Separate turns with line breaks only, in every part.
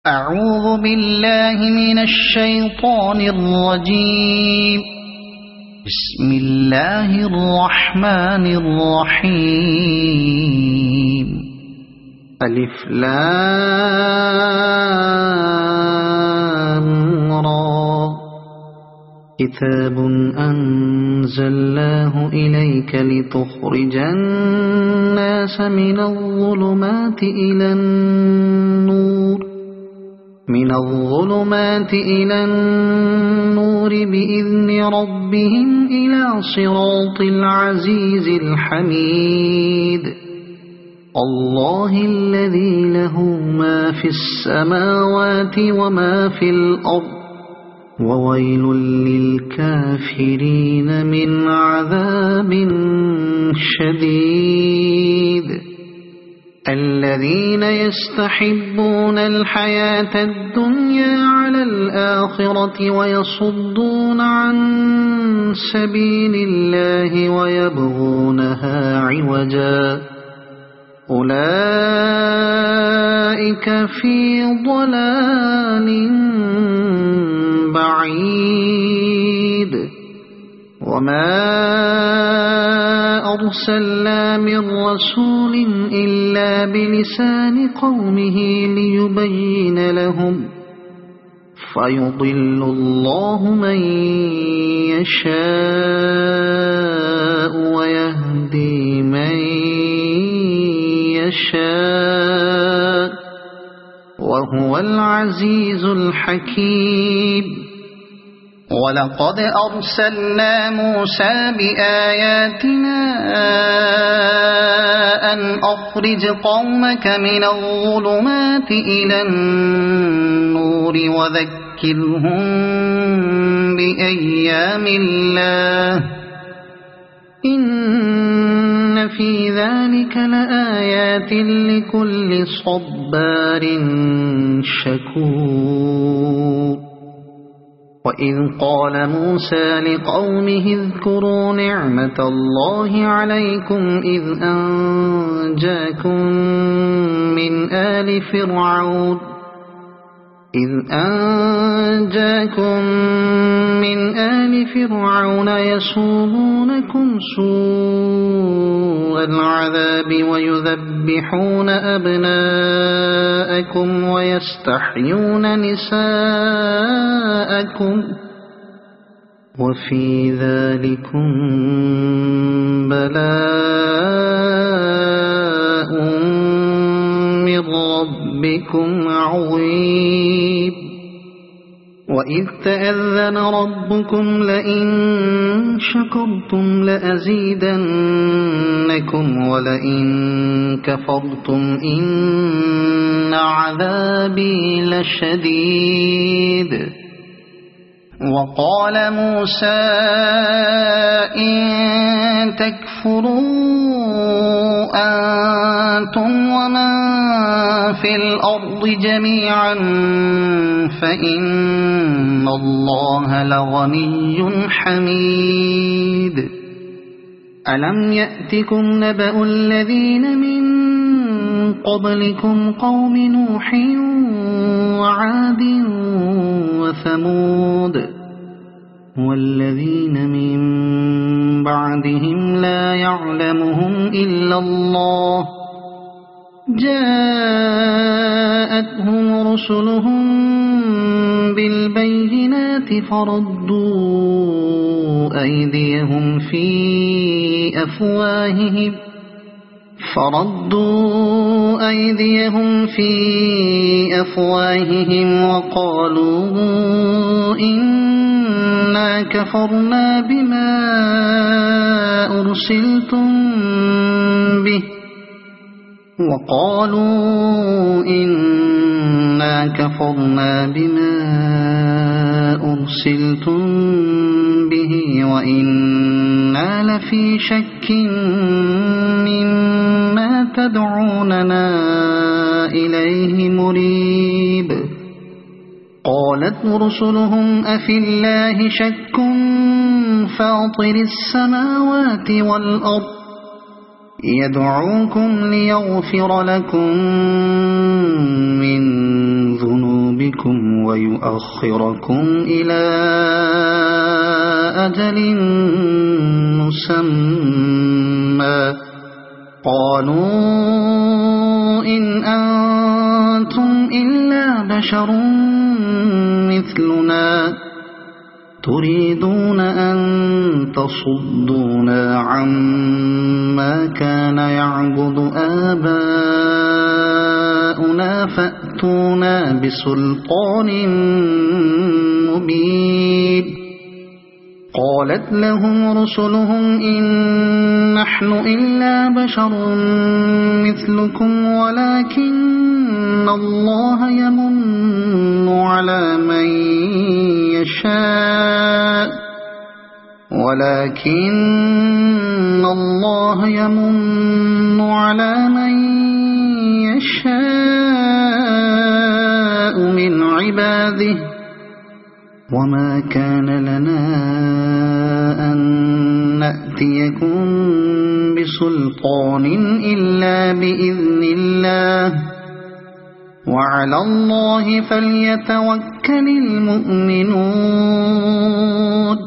أعوذ بالله من الشيطان الرجيم. بسم الله الرحمن الرحيم.
ألف لام را كتاب أنزلناه إليك لتخرج الناس من الظلمات إلى النور بإذن ربهم إلى صراط العزيز الحميد. الله الذي له ما في السماوات وما في الأرض وويل للكافرين من عذاب شديد. الذين يستحبون الحياة الدنيا على الآخرة ويصدون عن سبيل الله ويبغونها عوجا أولئك في ضلال بعيد. وما أرسلنا من رسول إلا بلسان قومه ليبين لهم فيضل الله من يشاء ويهدي من يشاء وهو العزيز الحكيم. ولقد أرسلنا موسى بآياتنا أن أخرج قومك من الظلمات إلى النور وذكرهم بأيام الله إن في ذلك لآيات لكل صبار شكور. وإذ قال موسى لقومه اذكروا نعمة الله عليكم إذ أنجاكم من آل فرعون يسومونكم سوء العذاب ويذبحون أبناءكم ويستحيون نساءكم وفي ذلكم بلاء من ربكم عظيم. وإذ تأذن ربكم لئن شكرتم لأزيدنكم ولئن كفرتم إن عذابي لشديد. وقال موسى إن تكفروا أنتم ومن في الأرض جميعا فإن الله لغني حميد. ألم يأتكم نبأ الذين من قبلكم قوم نوح وعاد وثمود والذين من بعدهم لا يعلمهم إلا الله جاءتهم رسلهم بالبينات فردوا أيديهم في أفواههم وقالوا إنا كفرنا بما أرسلتم به وإنا لفي شك مما تدعوننا إليه مريب. قالت رسلهم أفي الله شك فاطر السماوات والأرض يدعوكم ليغفر لكم من ذنوبكم ويؤخركم إلى أجل مسمى قالوا إن أنتم إلا بشر مثلنا تريدون أن تصدونا عما كان يعبد آباؤنا فأتونا بسلطان مبين قالت لهم رسلهم إن نحن إلا بشر مثلكم ولكن الله يمن على من يشاء من عباده وما كان لنا أن نأتيكم بسلطان إلا بإذن الله وعلى الله فليتوكل المؤمنون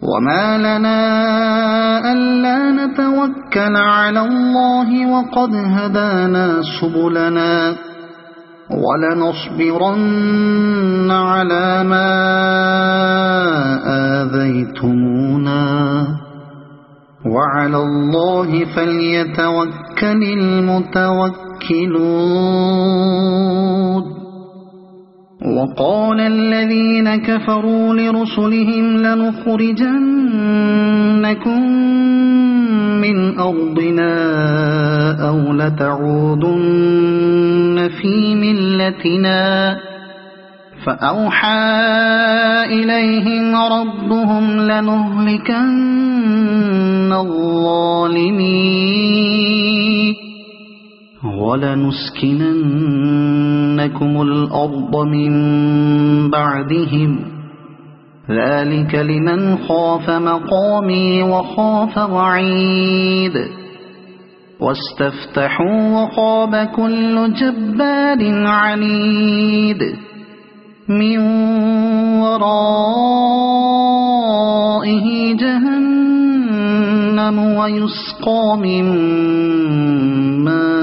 وما لنا ألا نتوكل على الله وقد هدانا سبلنا ولنصبرن على ما آذيتمونا وعلى الله فليتوكل المتوكلون وقال الذين كفروا لرسلهم لنخرجنكم من أرضنا أو لتعودن في ملتنا فأوحى إليهم ربهم لنهلكن الظالمين ولنسكننكم الأرض من بعدهم ذلك لمن خاف مقامي وخاف وعيد واستفتحوا وخاب كل جبار عنيد من ورائه جهنم ويسقى من ماء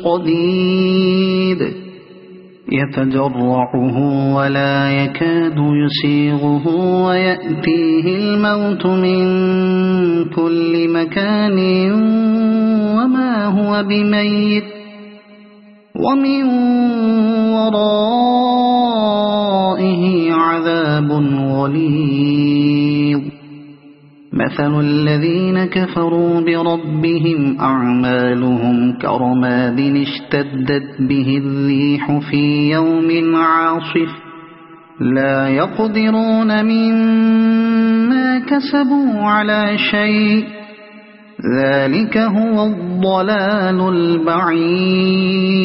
صديد يتجرعه ولا يكاد يسيغه ويأتيه الموت من كل مكان وما هو بميت ومن ورائه عذاب غليظ مثل الذين كفروا بربهم أعمالهم كرماد اشتدت به الريح في يوم عاصف لا يقدرون مما كسبوا على شيء ذلك هو الضلال البعيد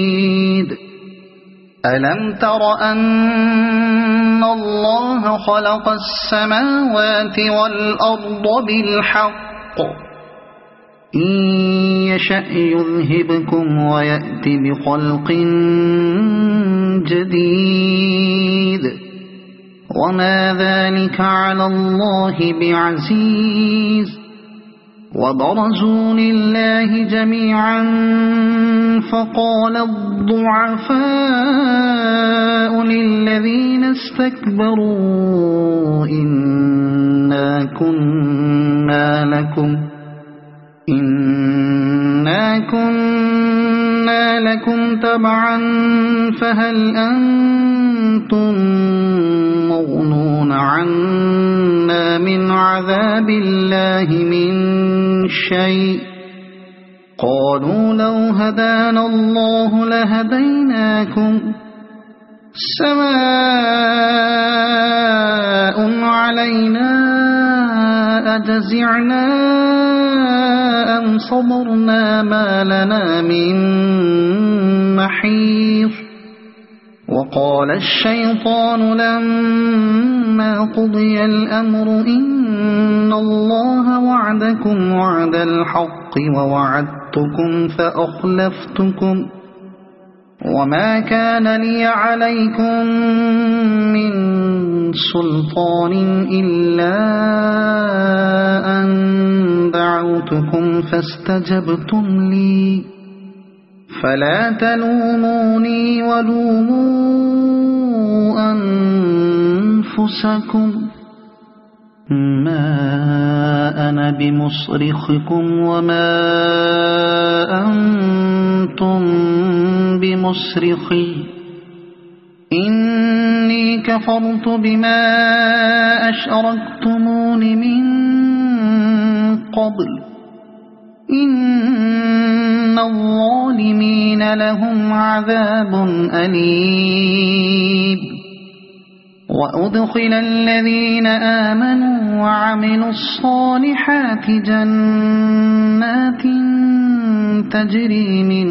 ألم تر أن الله خلق السماوات والأرض بالحق إن يشأ يذهبكم ويأت بخلق جديد وما ذلك على الله بعزيز وبرزوا لله جميعا فقال الضعفاء للذين استكبروا إنا كنا لكم تبعا فهل أنتم مغنون عنا من عذاب الله من شيء قالوا لو هدانا الله لهديناكم سواء علينا أجزعنا أم صبرنا ما لنا من محيص وقال الشيطان لما قضي الأمر إن الله وعدكم وعد الحق ووعدتكم وما كان لي عليكم من سلطان إلا أن دعوتكم فاستجبتم لي فلا تلوموني ولوموا أنفسكم ما أنا بمصرخكم وما أنتم بمصرخي إني كفرت بما أشركتمون من قبل إن الظالمين لهم عذاب أليم وأدخل الذين آمنوا وعملوا الصالحات جنات تجري من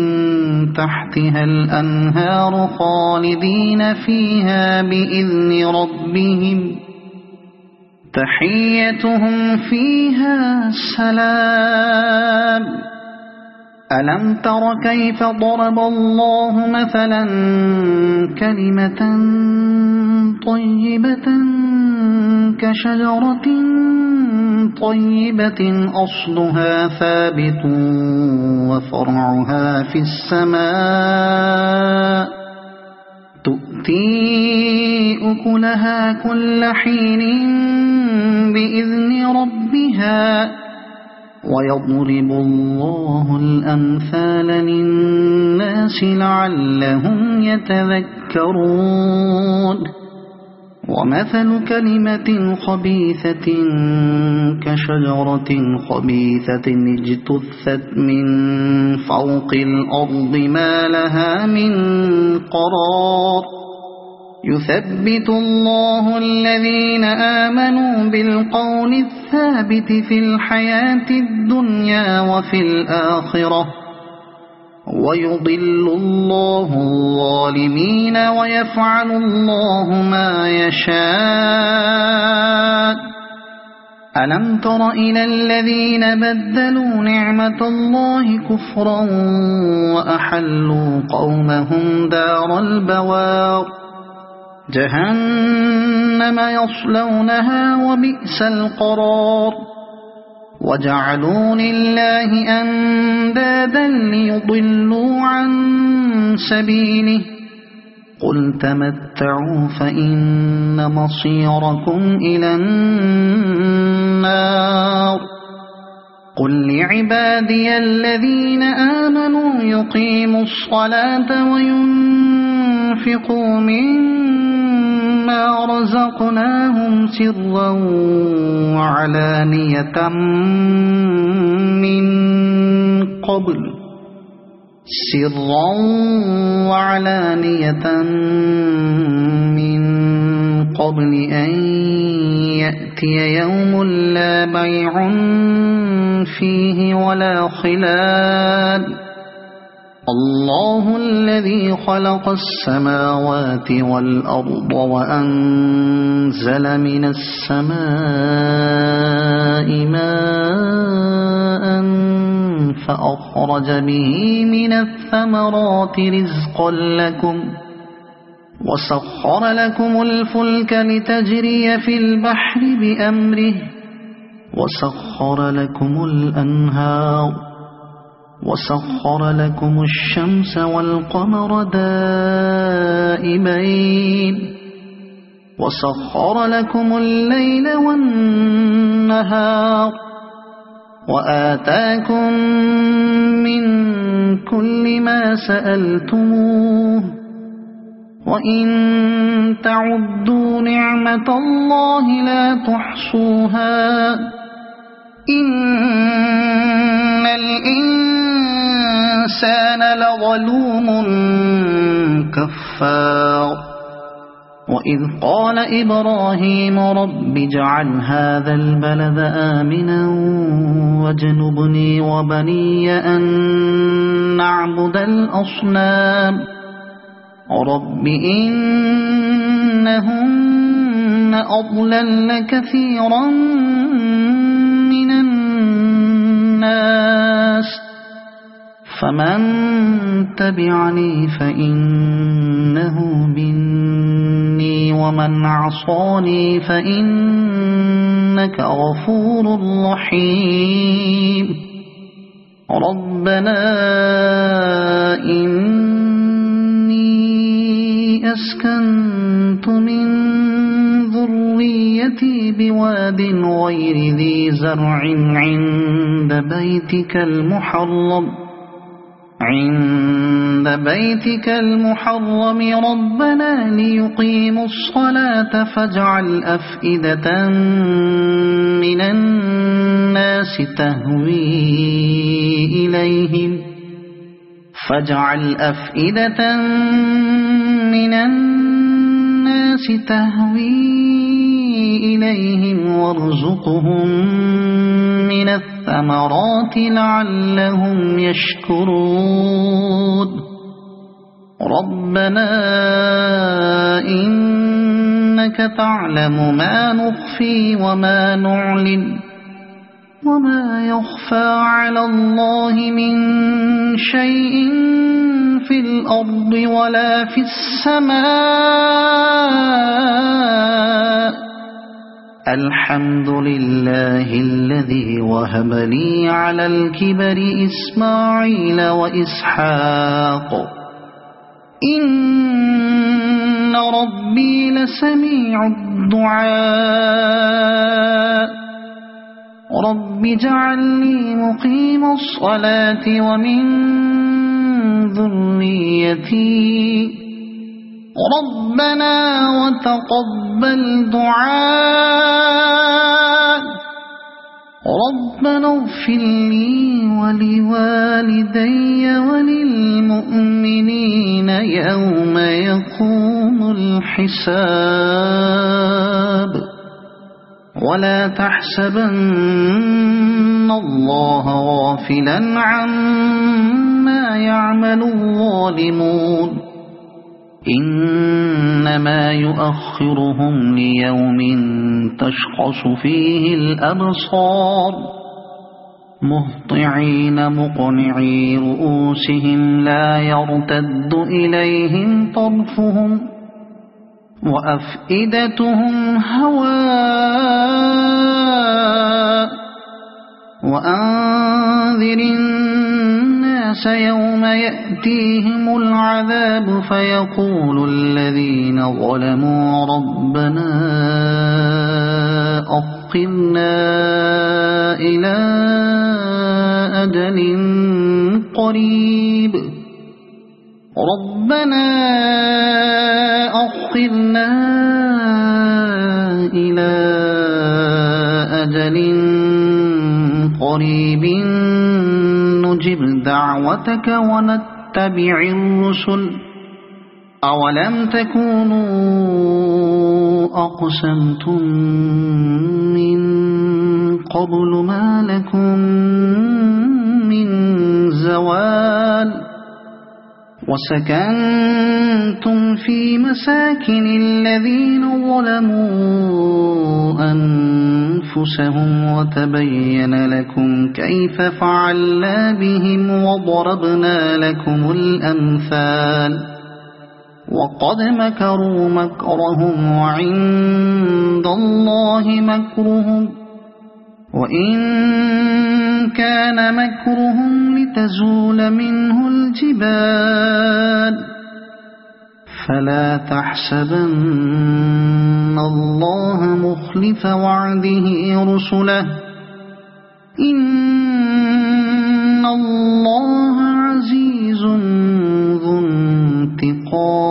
تحتها الأنهار خالدين فيها بإذن ربهم تحيتهم فيها سلام ألم تر كيف ضرب الله مثلا كلمة طيبة كشجرة طيبة أصلها ثابت وفرعها في السماء تؤتي أكلها كل حين بإذن ربها ويضرب الله الأمثال للناس لعلهم يتذكرون ومثل كلمة خبيثة كشجرة خبيثة اجتثت من فوق الأرض ما لها من قرار يثبت الله الذين آمنوا بالقول الثابت في الحياة الدنيا وفي الآخرة ويضل الله الظالمين ويفعل الله ما يشاء ألم تر إلى الذين بدلوا نعمة الله كفرا وأحلوا قومهم دار البوار جهنم يصلونها وبئس القرار وجعلوا لله أندادا ليضلوا عن سبيله قل تمتعوا فإن مصيركم إلى النار قل لعبادي الذين آمنوا يقيموا الصلاة وينفقوا مما رزقناهم سرا وعلانية من قبل أن يأتي يوم لا بيع فيه ولا خلال الله الذي خلق السماوات والأرض وأنزل من السماء ماء فأخرج به من الثمرات رزقا لكم وسخر لكم الفلك لتجري في البحر بأمره وسخر لكم الأنهار وسخر لكم الشمس والقمر دائبين وسخر لكم الليل والنهار وآتاكم من كل ما سألتموه وإن تعدوا نعمة الله لا تحصوها إن الإنسان لظلوم كفار وإذ قال إبراهيم رب اجعل هذا البلد آمنا واجنبني وبني أن نعبد الأصنام رب إنهن أضللن كثيرا من الناس فمن تبعني فإنه مني ومن عصاني فإنك غفور رحيم ربنا إني أسكنت من ذريتي بواد غير ذي زرع عند بيتك المحرم ربنا ليقيموا الصلاة فاجعل أفئدة من الناس تهوي إليهم وارزقهم من الثمرات لعلهم يشكرون ربنا إنك تعلم ما نخفي وما نعلن وما يخفى على الله من شيء في الأرض ولا في السماء الحمد لله الذي وهب لي على الكبر إسماعيل وإسحاق إن ربي لسميع الدعاء رب اجعلني مقيم الصلاة ومن ذريتي ربنا وتقبل دعاء ربنا اغفر لي ولوالدي وللمؤمنين يوم يقوم الحساب ولا تحسبن الله غافلا عما يعمل الظالمون إنما يؤخرهم ليوم تشخص فيه الأبصار مهطعين مقنعي رؤوسهم لا يرتد إليهم طرفهم وأفئدتهم هواء وأنذر الناس يوم يأتيهم العذاب فيقول الذين ظلموا ربنا أخرنا إلى أجل قريب ربنا أخرنا إلى أجل قريب نجب دعوتك ونتبع الرسل أولم تكونوا أقسمتم من قبل ما لكم من زوال وسكنتم في مساكن الذين ظلموا أنفسهم وتبين لكم كيف فعلنا بهم وضربنا لكم الأمثال وقد مكروا مكرهم وعند الله مكرهم وإن كان مكرهم لتزول منه الجبال فلا تحسبن الله مخلف وعده رسله إن الله عزيز ذو انتقام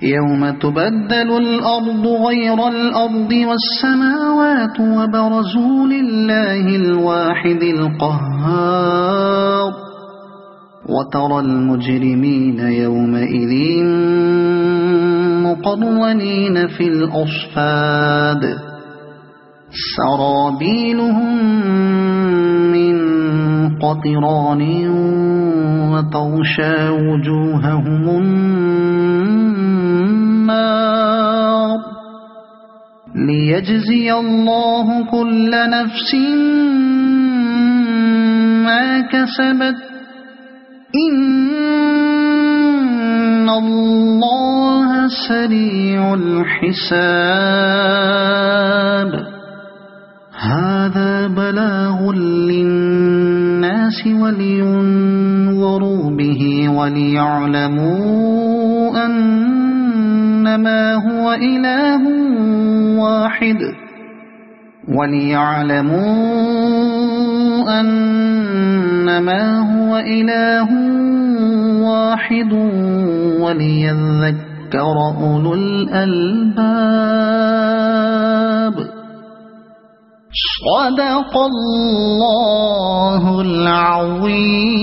يوم تبدل الأرض غير الأرض والسماوات وبرزوا لله الواحد القهار وترى المجرمين يومئذ مقرنين في الأصفاد سرابيلهم من قطران وتغشى وجوههم النار ليجزي الله كل نفس
ما كسبت إن الله سريع الحساب هذا بلاغ للناس ولينذروا به وليعلموا أنما هو إله واحد وليذكر أولو الألباب صدق الله العظيم.